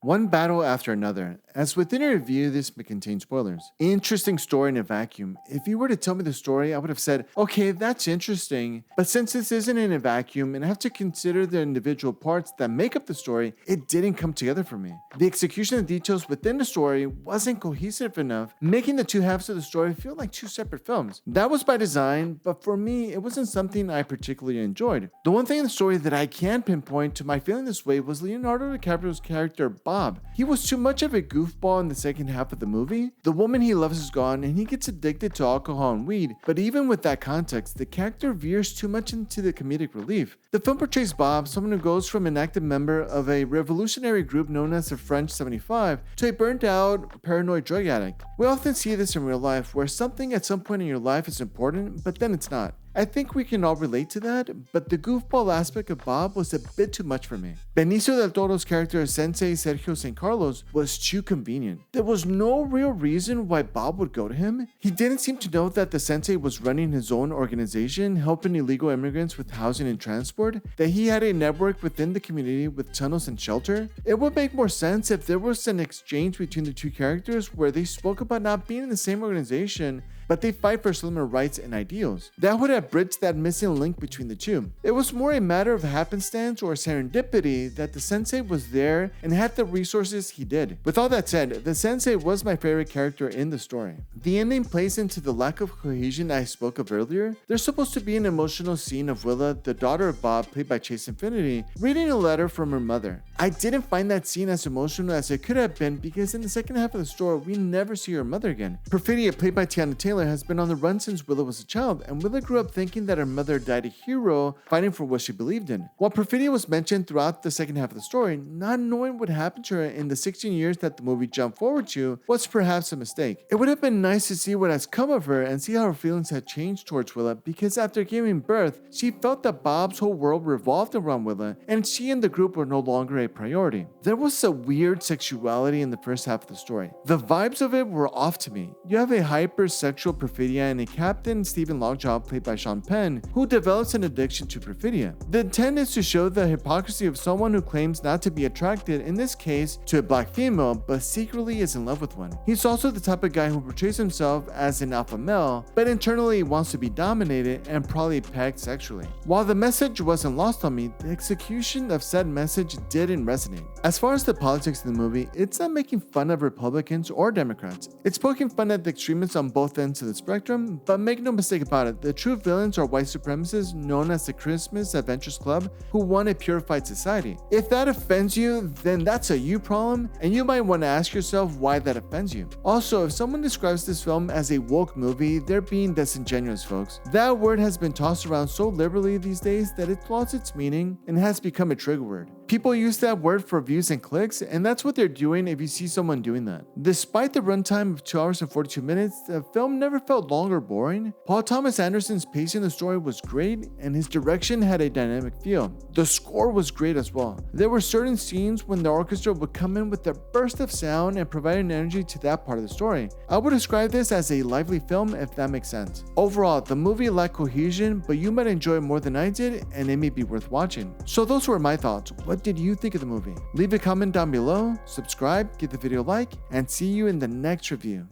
One battle after another. As within a review, this may contain spoilers. Interesting story in a vacuum. If you were to tell me the story, I would have said, okay, that's interesting. But since this isn't in a vacuum and I have to consider the individual parts that make up the story, it didn't come together for me. The execution of details within the story wasn't cohesive enough, making the two halves of the story feel like two separate films. That was by design, but for me, it wasn't something I particularly enjoyed. The one thing in the story that I can pinpoint to my feeling this way was Leonardo DiCaprio's character, Bob. He was too much of a goofball in the second half of the movie. The woman he loves is gone and he gets addicted to alcohol and weed, but even with that context, the character veers too much into the comedic relief. The film portrays Bob, someone who goes from an active member of a revolutionary group known as the French 75 to a burnt out, paranoid drug addict. We often see this in real life where something at some point in your life is important, but then it's not. I think we can all relate to that, but the goofball aspect of Bob was a bit too much for me. Benicio del Toro's character Sensei Sergio St. Carlos was too convenient. There was no real reason why Bob would go to him. He didn't seem to know that the sensei was running his own organization, helping illegal immigrants with housing and transport, that he had a network within the community with tunnels and shelter. It would make more sense if there was an exchange between the two characters where they spoke about not being in the same organization, but they fight for similar rights and ideals. That would have bridged that missing link between the two. It was more a matter of happenstance or serendipity that the sensei was there and had the resources he did. With all that said, the sensei was my favorite character in the story. The ending plays into the lack of cohesion I spoke of earlier. There's supposed to be an emotional scene of Willa, the daughter of Bob, played by Chase Infiniti, reading a letter from her mother. I didn't find that scene as emotional as it could have been because in the second half of the story, we never see her mother again. Perfidia, played by Teyana, has been on the run since Willa was a child, and Willa grew up thinking that her mother died a hero fighting for what she believed in. While Perfidia was mentioned throughout the second half of the story, not knowing what happened to her in the 16 years that the movie jumped forward to was perhaps a mistake. It would have been nice to see what has come of her and see how her feelings had changed towards Willa, because after giving birth, she felt that Bob's whole world revolved around Willa, and she and the group were no longer a priority. There was a weird sexuality in the first half of the story. The vibes of it were off to me. You have a hypersexual Perfidia and a Captain Stephen Lockjaw, played by Sean Penn, who develops an addiction to Perfidia. The intent is to show the hypocrisy of someone who claims not to be attracted, in this case, to a black female, but secretly is in love with one. He's also the type of guy who portrays himself as an alpha male, but internally wants to be dominated and probably pegged sexually. While the message wasn't lost on me, the execution of said message didn't resonate. As far as the politics in the movie, it's not making fun of Republicans or Democrats. It's poking fun at the extremists on both ends of the spectrum, but make no mistake about it, the true villains are white supremacists known as the Christmas Adventures Club who want a purified society. If that offends you, then that's a you problem, and you might want to ask yourself why that offends you. Also, if someone describes this film as a woke movie, they're being disingenuous, folks. That word has been tossed around so liberally these days that it's lost its meaning and has become a trigger word. People use that word for views and clicks, and that's what they're doing if you see someone doing that. Despite the runtime of 2 hours and 42 minutes, the film never felt long or boring. Paul Thomas Anderson's pacing of the story was great, and his direction had a dynamic feel. The score was great as well. There were certain scenes when the orchestra would come in with a burst of sound and provide an energy to that part of the story. I would describe this as a lively film, if that makes sense. Overall, the movie lacked cohesion, but you might enjoy it more than I did, and it may be worth watching. So those were my thoughts. What did you think of the movie? Leave a comment down below, subscribe, give the video a like, and see you in the next review.